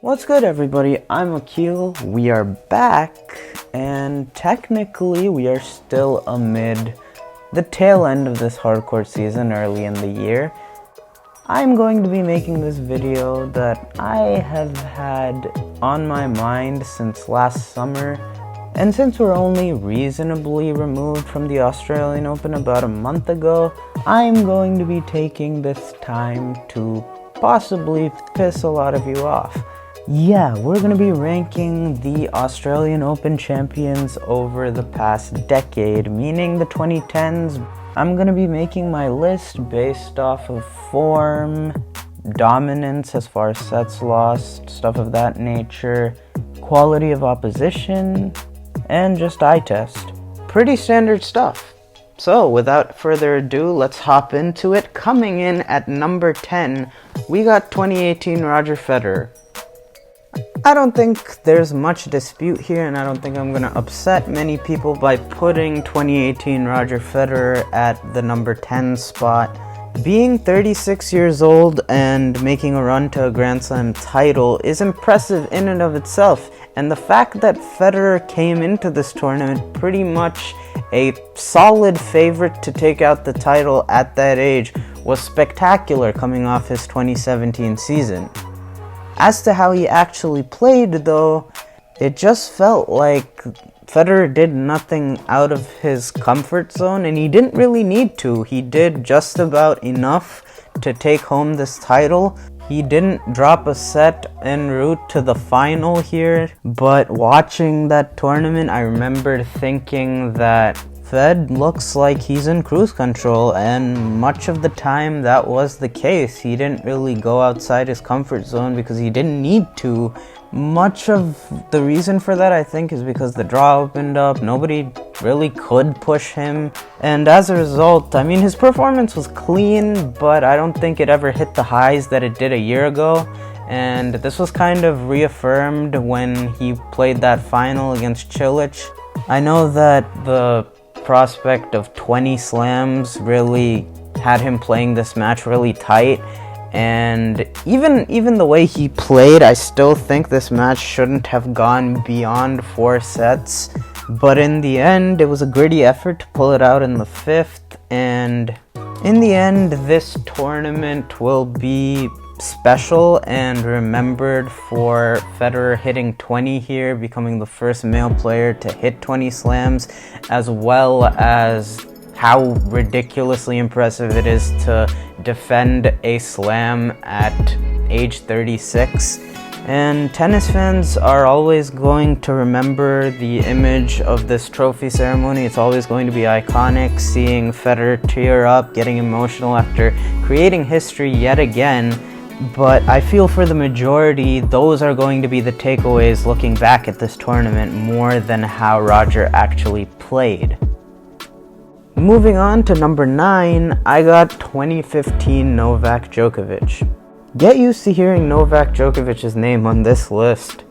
What's good, everybody? I'm Akil. We are back, and technically we are still amid the tail end of this hardcore season early in the year. I'm going to be making this video that I have had on my mind since last summer, and since we're only reasonably removed from the Australian Open about a month ago, I'm going to be taking this time to possibly piss a lot of you off. Yeah, we're going to be ranking the Australian Open champions over the past decade, meaning the 2010s. I'm going to be making my list based off of form, dominance as far as sets lost, stuff of that nature, quality of opposition, and just eye test. Pretty standard stuff. So without further ado, let's hop into it. Coming in at number 10, we got 2018 Roger Federer. I don't think there's much dispute here, and I don't think I'm going to upset many people by putting 2018 Roger Federer at the number 10 spot. Being 36 years old and making a run to a Grand Slam title is impressive in and of itself, and the fact that Federer came into this tournament pretty much a solid favorite to take out the title at that age was spectacular coming off his 2017 season. As to how he actually played, though, it just felt like Federer did nothing out of his comfort zone, and he didn't really need to. He did just about enough to take home this title. He didn't drop a set en route to the final here, but watching that tournament, I remembered thinking that Fed looks like he's in cruise control, and much of the time that was the case. He didn't really go outside his comfort zone because he didn't need to. Much of the reason for that, I think, is because the draw opened up. Nobody really could push him, and as a result, I mean, his performance was clean, but I don't think it ever hit the highs that it did a year ago. And this was kind of reaffirmed when he played that final against Cilic. I know that the prospect of 20 slams really had him playing this match really tight, and even the way he played, I still think this match shouldn't have gone beyond 4 sets, but in the end it was a gritty effort to pull it out in the 5th, and in the end this tournament will be special and remembered for Federer hitting 20 here, becoming the first male player to hit 20 slams, as well as how ridiculously impressive it is to defend a slam at age 36. And tennis fans are always going to remember the image of this trophy ceremony. It's always going to be iconic, seeing Federer tear up, getting emotional after creating history yet again. But I feel for the majority, those are going to be the takeaways looking back at this tournament more than how Roger actually played. Moving on to number 9, I got 2015 Novak Djokovic. Get used to hearing Novak Djokovic's name on this list.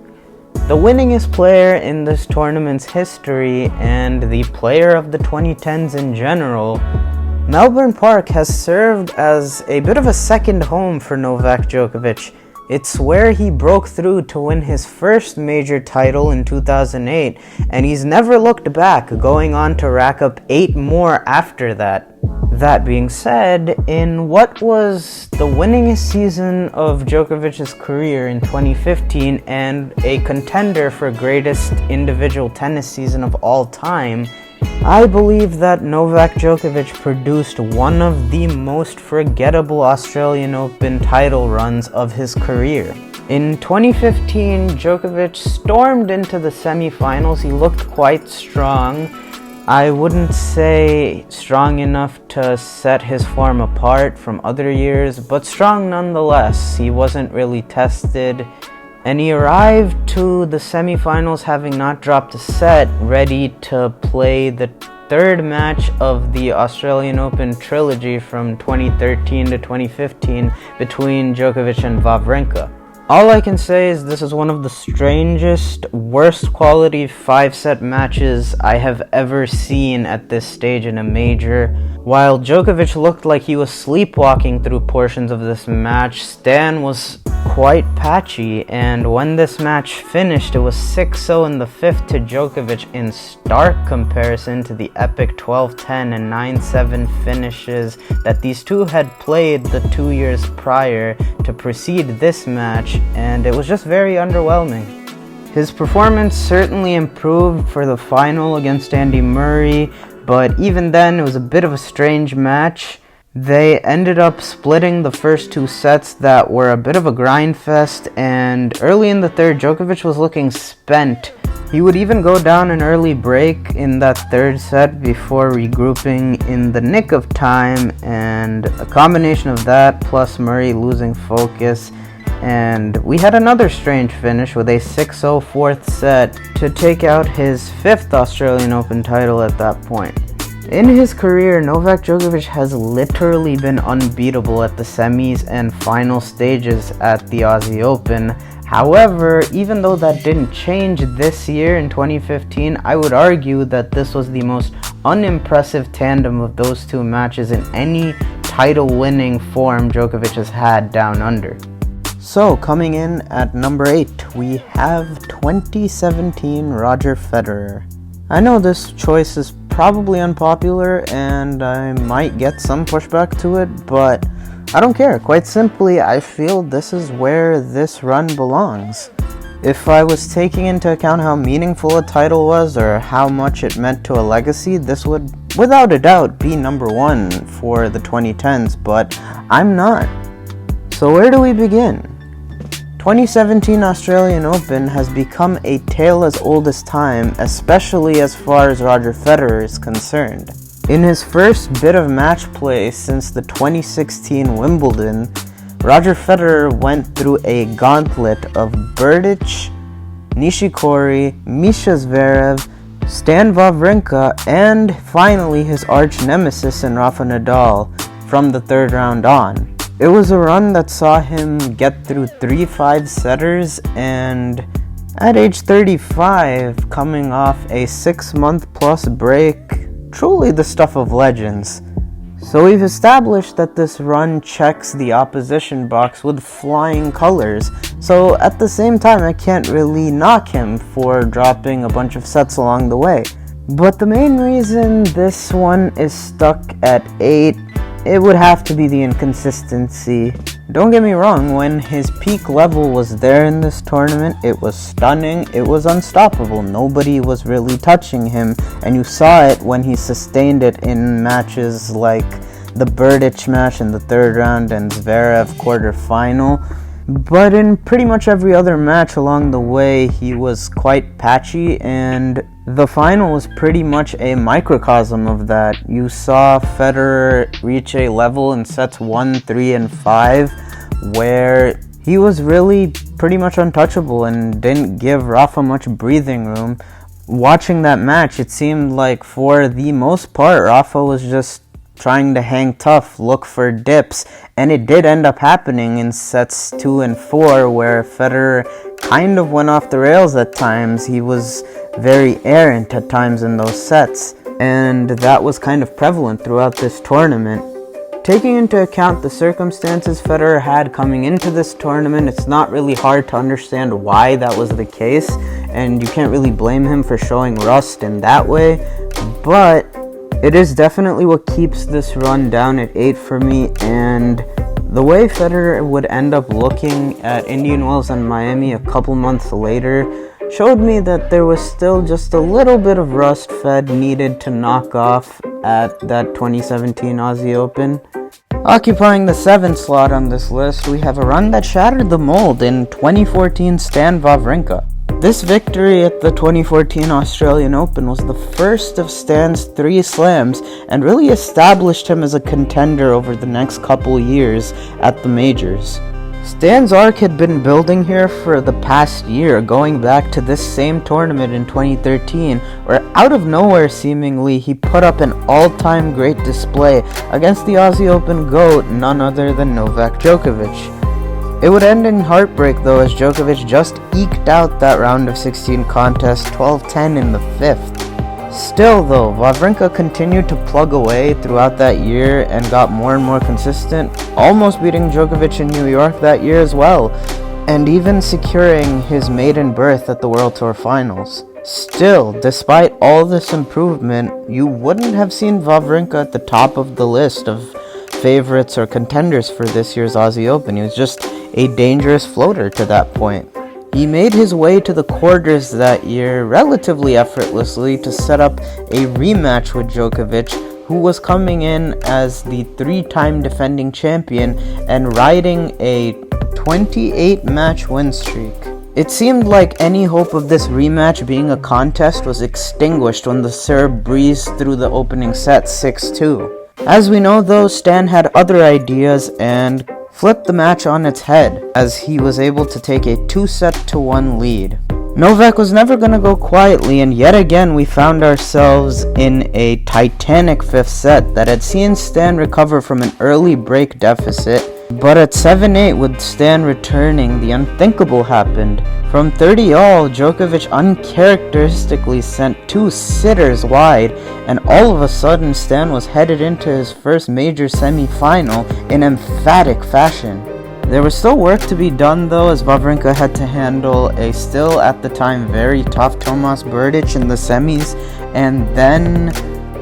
The winningest player in this tournament's history and the player of the 2010s in general, Melbourne Park has served as a bit of a second home for Novak Djokovic. It's where he broke through to win his first major title in 2008, and he's never looked back, going on to rack up 8 more after that. That being said, in what was the winningest season of Djokovic's career in 2015 and a contender for greatest individual tennis season of all time, I believe that Novak Djokovic produced one of the most forgettable Australian Open title runs of his career. In 2015, Djokovic stormed into the semifinals. He looked quite strong. I wouldn't say strong enough to set his form apart from other years, but strong nonetheless. He wasn't really tested, and he arrived to the semifinals having not dropped a set, ready to play the 3rd match of the Australian Open trilogy from 2013 to 2015 between Djokovic and Wawrinka. All I can say is this is one of the strangest, worst quality 5-set matches I have ever seen at this stage in a major. While Djokovic looked like he was sleepwalking through portions of this match, Stan was quite patchy, and when this match finished, it was 6-0 in the fifth to Djokovic, in stark comparison to the epic 12-10 and 9-7 finishes that these two had played the 2 years prior to precede this match, and it was just very underwhelming. His performance certainly improved for the final against Andy Murray, but even then it was a bit of a strange match. They ended up splitting the first two sets that were a bit of a grind fest, and early in the third, Djokovic was looking spent. He would even go down an early break in that third set before regrouping in the nick of time, and a combination of that plus Murray losing focus, and we had another strange finish with a 6-0 fourth set to take out his fifth Australian Open title at that point. In his career, Novak Djokovic has literally been unbeatable at the semis and final stages at the Aussie Open. However, even though that didn't change this year in 2015, I would argue that this was the most unimpressive tandem of those two matches in any title-winning form Djokovic has had down under. So, coming in at number 8, we have 2017 Roger Federer. I know this choice is probably unpopular and I might get some pushback to it, but I don't care. Quite simply, I feel this is where this run belongs. If I was taking into account how meaningful a title was or how much it meant to a legacy, this would without a doubt be number 1 for the 2010s, but I'm not. So where do we begin? 2017 Australian Open has become a tale as old as time, especially as far as Roger Federer is concerned. In his first bit of match play since the 2016 Wimbledon, Roger Federer went through a gauntlet of Berdych, Nishikori, Misha Zverev, Stan Wawrinka, and finally his arch nemesis in Rafa Nadal from the third round on. It was a run that saw him get through 3 5-setters, and at age 35, coming off a 6-month-plus break, truly the stuff of legends. So we've established that this run checks the opposition box with flying colors, so at the same time I can't really knock him for dropping a bunch of sets along the way. But the main reason this one is stuck at 8, it would have to be the inconsistency. Don't get me wrong, when his peak level was there in this tournament, it was stunning, it was unstoppable. Nobody was really touching him, and you saw it when he sustained it in matches like the Berdych match in the third round and Zverev quarterfinal. But in pretty much every other match along the way, he was quite patchy, and the final was pretty much a microcosm of that. You saw Federer reach a level in sets 1, 3, and 5 where he was really pretty much untouchable and didn't give Rafa much breathing room. Watching that match, it seemed like for the most part, Rafa was just trying to hang tough, look for dips, and it did end up happening in sets 2 and 4 where Federer kind of went off the rails at times. He was very errant at times in those sets, and that was kind of prevalent throughout this tournament. Taking into account the circumstances Federer had coming into this tournament, it's not really hard to understand why that was the case, and you can't really blame him for showing rust in that way, but it is definitely what keeps this run down at 8 for me, and the way Federer would end up looking at Indian Wells and Miami a couple months later showed me that there was still just a little bit of rust Fed needed to knock off at that 2017 Aussie Open. Occupying the 7th slot on this list, we have a run that shattered the mold in 2014 Stan Wawrinka. This victory at the 2014 Australian Open was the first of Stan's 3 slams and really established him as a contender over the next couple years at the majors. Stan's arc had been building here for the past year, going back to this same tournament in 2013, where out of nowhere seemingly he put up an all-time great display against the Aussie Open GOAT, none other than Novak Djokovic. It would end in heartbreak though, as Djokovic just eked out that round of 16 contest 12-10 in the 5th. Still though, Wawrinka continued to plug away throughout that year and got more and more consistent, almost beating Djokovic in New York that year as well, and even securing his maiden berth at the World Tour Finals. Still, despite all this improvement, you wouldn't have seen Wawrinka at the top of the list of favorites or contenders for this year's Aussie Open. He was just a dangerous floater to that point. He made his way to the quarters that year relatively effortlessly to set up a rematch with Djokovic, who was coming in as the 3-time defending champion and riding a 28-match win streak. It seemed like any hope of this rematch being a contest was extinguished when the Serb breezed through the opening set 6-2. As we know though, Stan had other ideas and flipped the match on its head, as he was able to take a 2-1 lead. Novak was never going to go quietly, and yet again we found ourselves in a titanic 5th set that had seen Stan recover from an early break deficit, but at 7-8 with Stan returning, the unthinkable happened. From 30-all, Djokovic uncharacteristically sent 2 sitters wide, and all of a sudden Stan was headed into his first major semi-final in emphatic fashion. There was still work to be done though, as Wawrinka had to handle a still at the time very tough Tomas Berdych in the semis, and then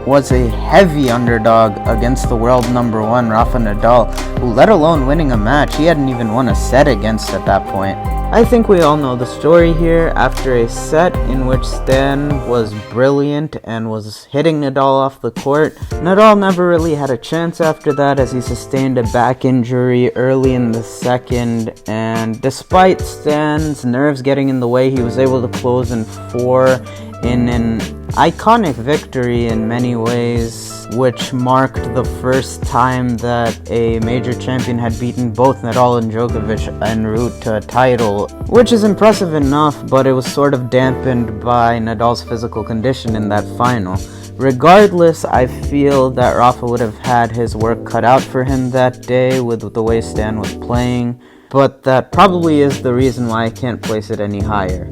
was a heavy underdog against the world number 1 Rafa Nadal, who, let alone winning a match, he hadn't even won a set against at that point. I think we all know the story here. After a set in which Stan was brilliant and was hitting Nadal off the court, Nadal never really had a chance after that, as he sustained a back injury early in the second, and despite Stan's nerves getting in the way, he was able to close in 4 in an iconic victory in many ways, which marked the first time that a major champion had beaten both Nadal and Djokovic en route to a title, which is impressive enough, but it was sort of dampened by Nadal's physical condition in that final. Regardless, I feel that Rafa would have had his work cut out for him that day with the way Stan was playing, but that probably is the reason why I can't place it any higher.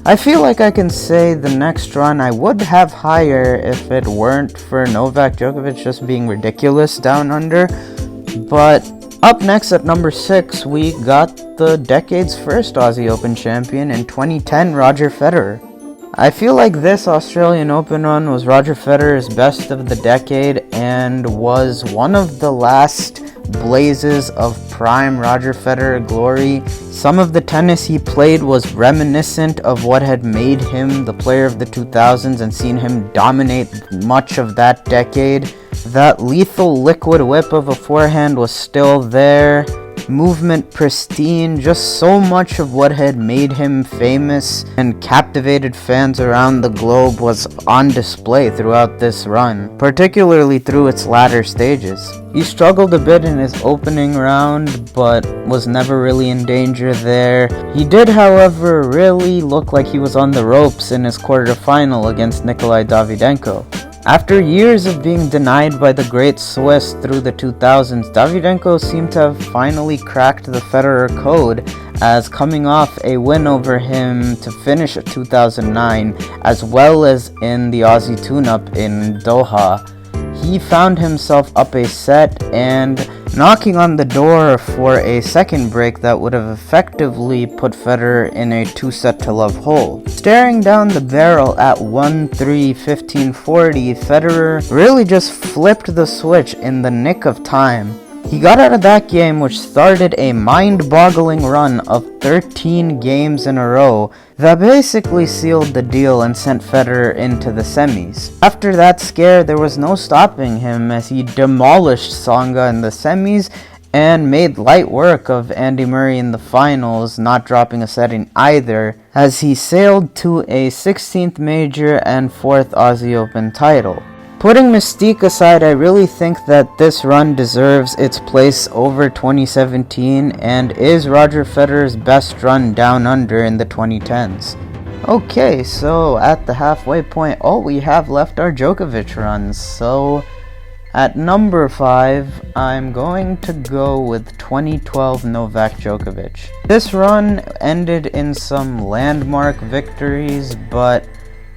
I feel like I can say the next run I would have higher if it weren't for Novak Djokovic just being ridiculous down under. But up next at number 6, we got the decade's first Aussie Open champion in 2010, Roger Federer. I feel like this Australian Open run was Roger Federer's best of the decade and was one of the last blazes of prime Roger Federer glory. Some of the tennis he played was reminiscent of what had made him the player of the 2000s and seen him dominate much of that decade. That lethal liquid whip of a forehand was still there. Movement pristine, just so much of what had made him famous and captivated fans around the globe was on display throughout this run, particularly through its latter stages. He struggled a bit in his opening round, but was never really in danger there. He did, however, really look like he was on the ropes in his quarterfinal against Nikolai Davydenko. After years of being denied by the great Swiss through the 2000s, Davydenko seemed to have finally cracked the Federer code, as coming off a win over him to finish at 2009, as well as in the Aussie tune-up in Doha, he found himself up a set and knocking on the door for a second break that would have effectively put Federer in a 2-set-to-love hole. Staring down the barrel at 1-3, 15-40, Federer really just flipped the switch in the nick of time. He got out of that game, which started a mind-boggling run of 13 games in a row that basically sealed the deal and sent Federer into the semis. After that scare, there was no stopping him as he demolished Tsonga in the semis and made light work of Andy Murray in the finals, not dropping a set in either, as he sailed to a 16th major and 4th Aussie Open title. Putting mystique aside, I really think that this run deserves its place over 2017 and is Roger Federer's best run down under in the 2010s. Okay, so at the halfway point, all we have left are Djokovic runs. So at number 5, I'm going to go with 2012 Novak Djokovic. This run ended in some landmark victories, but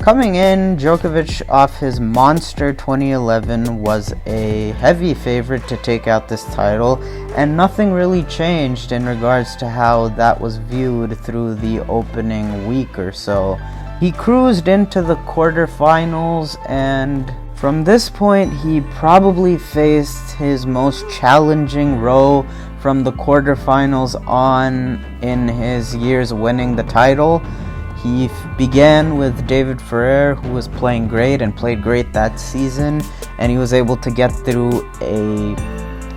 Coming in, Djokovic off his monster 2011 was a heavy favorite to take out this title, and nothing really changed in regards to how that was viewed through the opening week or so. He cruised into the quarterfinals, and from this point he probably faced his most challenging row from the quarterfinals on in his years winning the title. He began with David Federer, who was playing great and played great that season, and he was able to get through a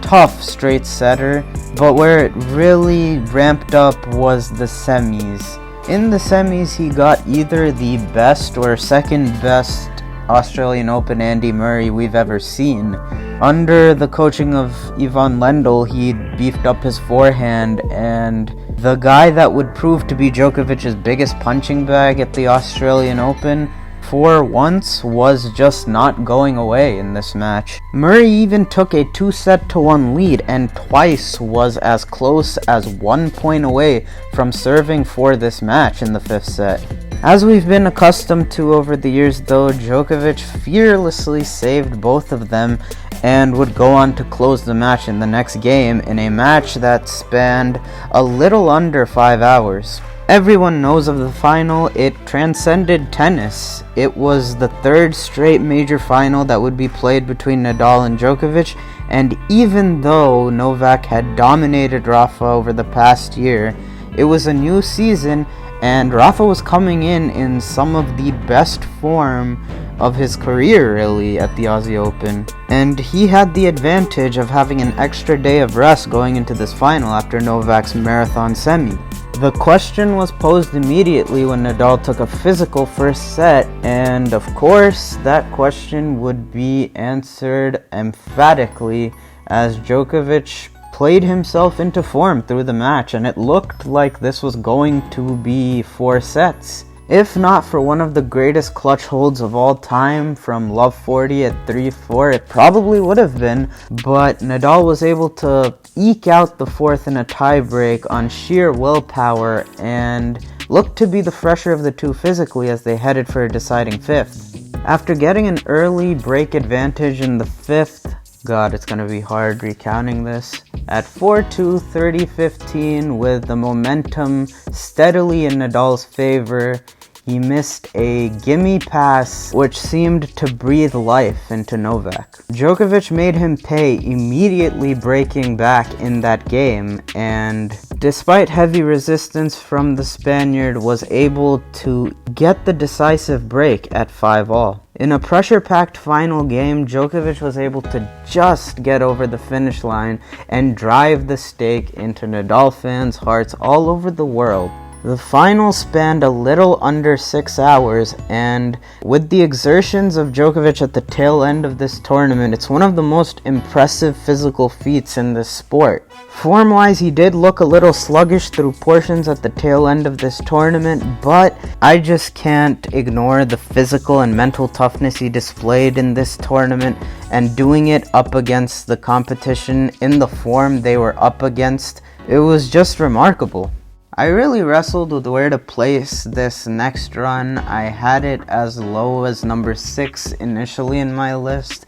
tough straight setter. But where it really ramped up was the semis. In the semis, he got either the best or second best Australian Open Andy Murray we've ever seen. Under the coaching of Ivan Lendl, he beefed up his forehand, and the guy that would prove to be Djokovic's biggest punching bag at the Australian Open for once was just not going away in this match. Murray even took a 2-1 lead and twice was as close as 1 point away from serving for this match in the 5th set. As we've been accustomed to over the years though, Djokovic fearlessly saved both of them and would go on to close the match in the next game in a match that spanned a little under 5 hours. Everyone knows of the final. It transcended tennis. It was the third straight major final that would be played between Nadal and Djokovic, and even though Novak had dominated Rafa over the past year, it was a new season and Rafa was coming in some of the best form of his career really at the Aussie Open, and he had the advantage of having an extra day of rest going into this final after Novak's marathon semi. The question was posed immediately when Nadal took a physical first set, and of course that question would be answered emphatically as Djokovic played himself into form through the match, and it looked like this was going to be 4 sets. If not for one of the greatest clutch holds of all time from Love 40 at 3-4, it probably would have been, but Nadal was able to eke out the 4th in a tiebreak on sheer willpower and looked to be the fresher of the two physically as they headed for a deciding 5th. After getting an early break advantage in the 5th, God, it's going to be hard recounting this, at 4-2, 30-15 with the momentum steadily in Nadal's favor, he missed a gimme pass which seemed to breathe life into Novak. Djokovic made him pay, immediately breaking back in that game, and despite heavy resistance from the Spaniard, was able to get the decisive break at 5-all. In a pressure-packed final game, Djokovic was able to just get over the finish line and drive the stake into Nadal fans' hearts all over the world. The final spanned a little under 6 hours, and with the exertions of Djokovic at the tail end of this tournament, it's one of the most impressive physical feats in this sport. Form-wise, he did look a little sluggish through portions at the tail end of this tournament, but I just can't ignore the physical and mental toughness he displayed in this tournament, and doing it up against the competition in the form they were up against, it was just remarkable. I really wrestled with where to place this next run. I had it as low as number 6 initially in my list,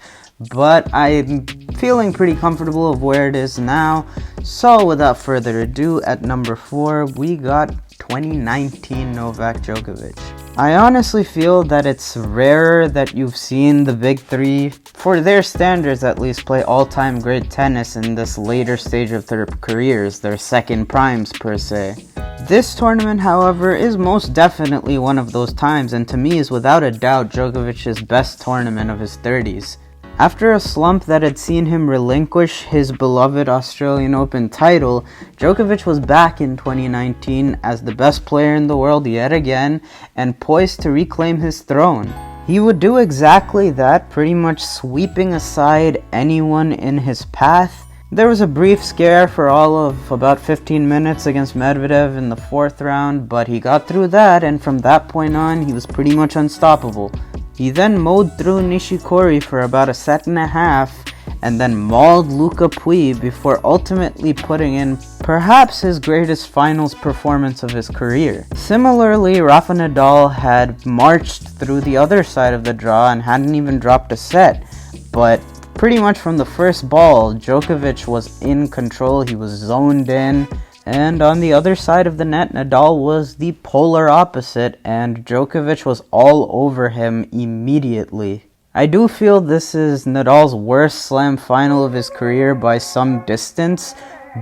but I'm feeling pretty comfortable of where it is now. So without further ado, at number 4, we got 2019 Novak Djokovic. I honestly feel that it's rare that you've seen the big three, for their standards at least, play all-time great tennis in this later stage of their careers, their second primes per se. This tournament, however, is most definitely one of those times, and to me is without a doubt Djokovic's best tournament of his 30s. After a slump that had seen him relinquish his beloved Australian Open title, Djokovic was back in 2019 as the best player in the world yet again and poised to reclaim his throne. He would do exactly that, pretty much sweeping aside anyone in his path. There was a brief scare for all of about 15 minutes against Medvedev in the 4th round, but he got through that, and from that point on, he was pretty much unstoppable. He then mowed through Nishikori for about a set and a half, and then mauled Luca Pui before ultimately putting in perhaps his greatest finals performance of his career. Similarly, Rafa Nadal had marched through the other side of the draw and hadn't even dropped a set, but pretty much from the first ball, Djokovic was in control, he was zoned in, and on the other side of the net, Nadal was the polar opposite, and Djokovic was all over him immediately. I do feel this is Nadal's worst slam final of his career by some distance,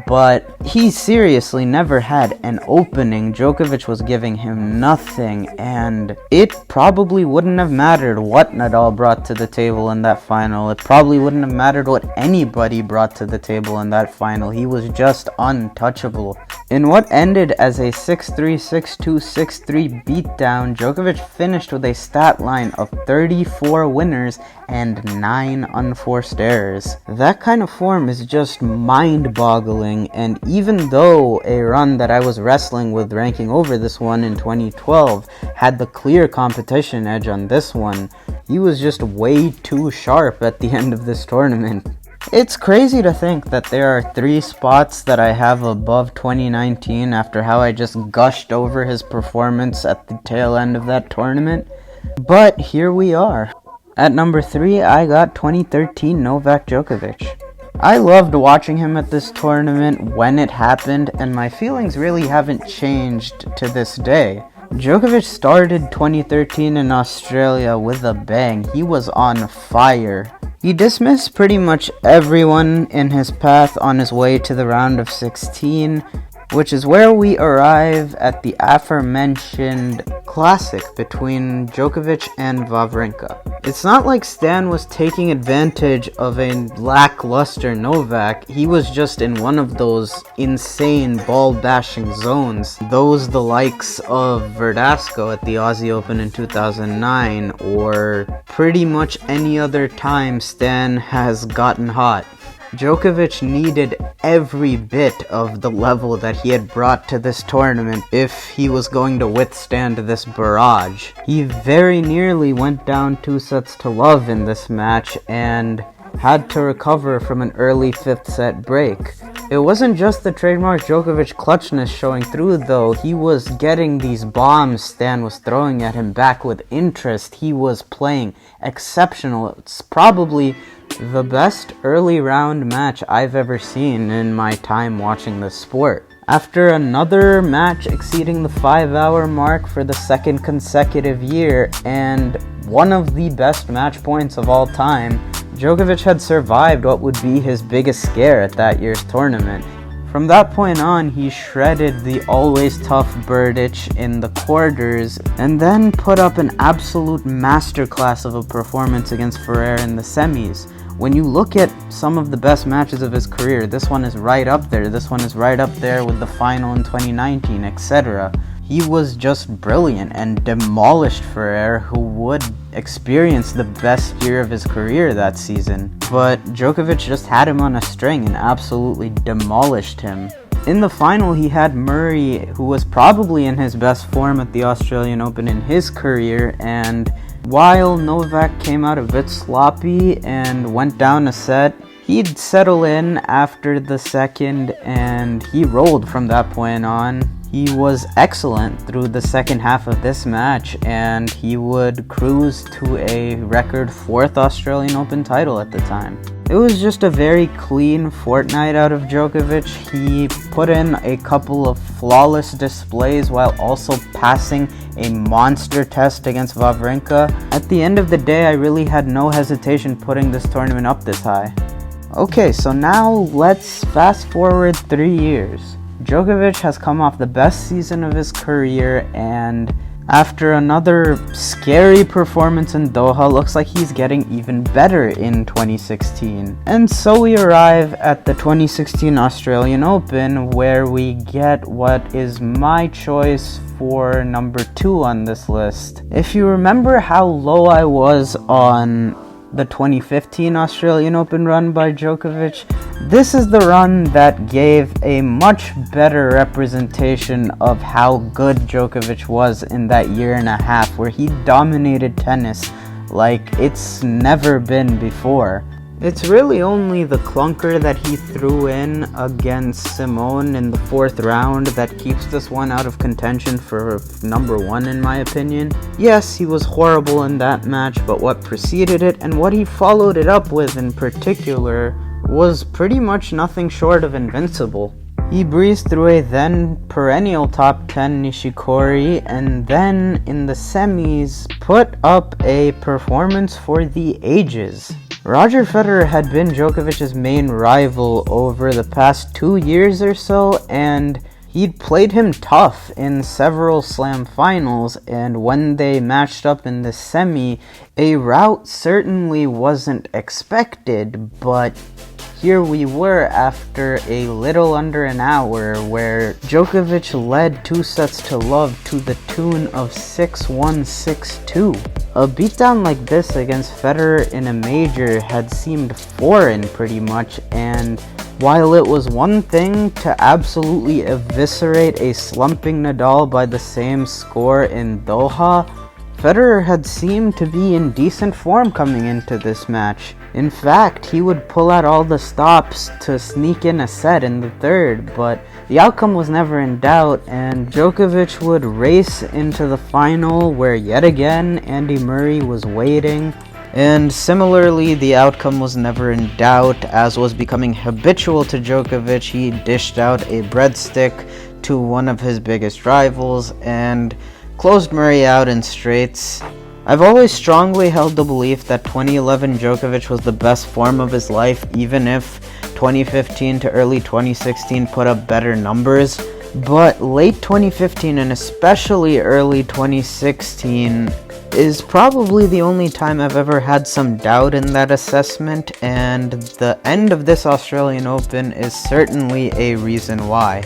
but he seriously never had an opening. Djokovic was giving him nothing, and it probably wouldn't have mattered what Nadal brought to the table in that final. It probably wouldn't have mattered what anybody brought to the table in that final. He was just untouchable. In what ended as a 6-3, 6-2, 6-3 beatdown, Djokovic finished with a stat line of 34 winners and 9 unforced errors. That kind of form is just mind-boggling, and even though a run that I was wrestling with ranking over this one in 2012 had the clear competition edge on this one, he was just way too sharp at the end of this tournament. It's crazy to think that there are 3 spots that I have above 2019 after how I just gushed over his performance at the tail end of that tournament, but here we are. At number 3, I got 2013 Novak Djokovic. I loved watching him at this tournament when it happened, and my feelings really haven't changed to this day. Djokovic started 2013 in Australia with a bang. He was on fire. He dismissed pretty much everyone in his path on his way to the round of 16, which is where we arrive at the aforementioned classic between Djokovic and Wawrinka. It's not like Stan was taking advantage of a lackluster Novak. He was just in one of those insane ball-bashing zones. Those the likes of Verdasco at the Aussie Open in 2009, or pretty much any other time Stan has gotten hot. Djokovic needed every bit of the level that he had brought to this tournament if he was going to withstand this barrage. He very nearly went down 2-0 in this match and had to recover from an early 5th set break. It wasn't just the trademark Djokovic clutchness showing through though. He was getting these bombs Stan was throwing at him back with interest. He was playing exceptional. It's probably the best early round match I've ever seen in my time watching this sport. After another match exceeding the 5-hour mark for the second consecutive year and one of the best match points of all time, Djokovic had survived what would be his biggest scare at that year's tournament. From that point on, he shredded the always tough Berdych in the quarters and then put up an absolute masterclass of a performance against Federer in the semis. When you look at some of the best matches of his career, this one is right up there. This one is right up there with the final in 2019, etc. He was just brilliant and demolished Federer, who would experience the best year of his career that season. But Djokovic just had him on a string and absolutely demolished him. In the final, he had Murray, who was probably in his best form at the Australian Open in his career, and while Novak came out a bit sloppy and went down a set, he'd settle in after the second and he rolled from that point on. He was excellent through the second half of this match and he would cruise to a record 4th Australian Open title at the time. It was just a very clean fortnight out of Djokovic. He put in a couple of flawless displays while also passing a monster test against Wawrinka. At the end of the day, I really had no hesitation putting this tournament up this high. Okay, so now let's fast forward 3 years. Djokovic has come off the best season of his career, and after another scary performance in Doha, looks like he's getting even better in 2016. And so we arrive at the 2016 Australian Open, where we get what is my choice for number 2 on this list. If you remember how low I was on the 2015 Australian Open run by Djokovic, this is the run that gave a much better representation of how good Djokovic was in that year and a half, where he dominated tennis like it's never been before. It's really only the clunker that he threw in against Simone in the 4th round that keeps this one out of contention for number 1 in my opinion. Yes, he was horrible in that match, but what preceded it and what he followed it up with in particular was pretty much nothing short of invincible. He breezed through a then perennial top 10 Nishikori, and then in the semis put up a performance for the ages. Roger Federer had been Djokovic's main rival over the past 2 years or so, and he'd played him tough in several slam finals, and when they matched up in the semi, a rout certainly wasn't expected, but here we were after a little under an hour where Djokovic led 2 sets to love to the tune of 6-1, 6-2. A beatdown like this against Federer in a major had seemed foreign pretty much, and while it was one thing to absolutely eviscerate a slumping Nadal by the same score in Doha, Federer had seemed to be in decent form coming into this match. In fact, he would pull out all the stops to sneak in a set in the 3rd, but the outcome was never in doubt, and Djokovic would race into the final where yet again Andy Murray was waiting. And similarly, the outcome was never in doubt, as was becoming habitual to Djokovic. He dished out a breadstick to one of his biggest rivals and closed Murray out in straights. I've always strongly held the belief that 2011 Djokovic was the best form of his life, even if 2015 to early 2016 put up better numbers. But late 2015 and especially early 2016 is probably the only time I've ever had some doubt in that assessment, and the end of this Australian Open is certainly a reason why.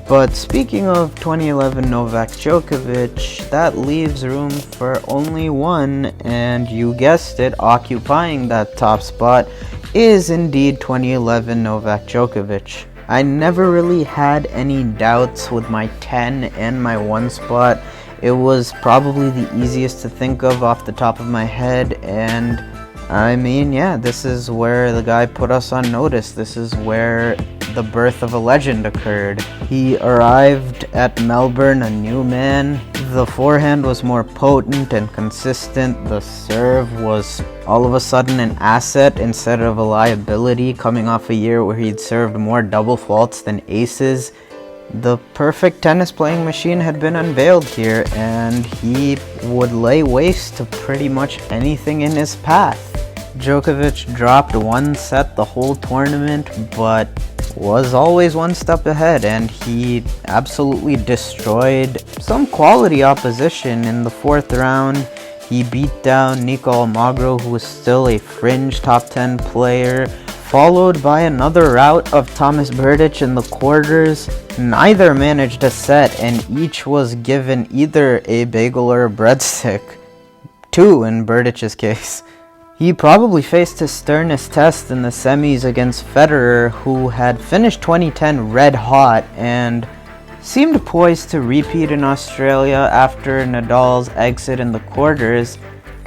But speaking of 2011 Novak Djokovic, that leaves room for only one, and you guessed it, occupying that top spot is indeed 2011 Novak Djokovic. I never really had any doubts with my 10 and my 1 spot. It was probably the easiest to think of off the top of my head, and I mean, yeah, this is where the guy put us on notice. This is where the birth of a legend occurred. He arrived at Melbourne a new man. The forehand was more potent and consistent. The serve was all of a sudden an asset instead of a liability, coming off a year where he'd served more double faults than aces. The perfect tennis playing machine had been unveiled here, and he would lay waste to pretty much anything in his path. Djokovic dropped 1 set the whole tournament, but was always 1 step ahead, and he absolutely destroyed some quality opposition in the 4th round. He beat down Nico Almagro, who was still a fringe top 10 player, followed by another rout of Thomas Berdych in the quarters. Neither managed a set, and each was given either a bagel or a breadstick. 2 in Berdych's case. He probably faced his sternest test in the semis against Federer, who had finished 2010 red hot and seemed poised to repeat in Australia after Nadal's exit in the quarters.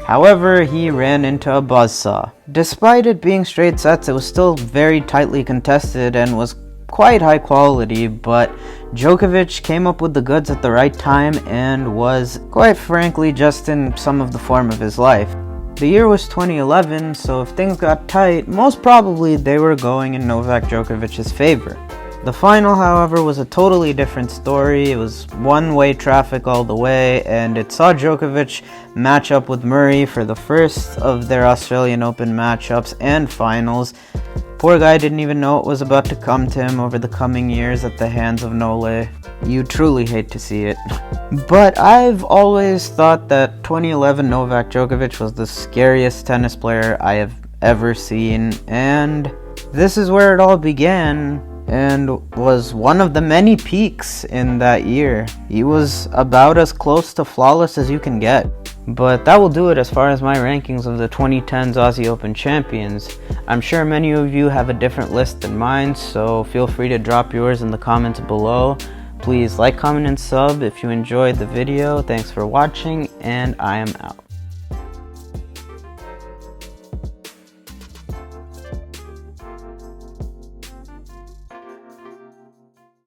However, he ran into a buzzsaw. Despite it being straight sets, it was still very tightly contested and was quite high quality, but Djokovic came up with the goods at the right time and was, quite frankly, just in some of the form of his life. The year was 2011, so if things got tight, most probably they were going in Novak Djokovic's favor. The final, however, was a totally different story. It was one-way traffic all the way, and it saw Djokovic match up with Murray for the first of their Australian Open matchups and finals. Poor guy didn't even know what was about to come to him over the coming years at the hands of Nole. You truly hate to see it. But I've always thought that 2011 Novak Djokovic was the scariest tennis player I have ever seen, and this is where it all began, and was one of the many peaks in that year. He was about as close to flawless as you can get. But that will do it as far as my rankings of the 2010's Aussie Open champions. I'm sure many of you have a different list than mine, so feel free to drop yours in the comments below. Please like, comment, and sub if you enjoyed the video. Thanks for watching, and I am out.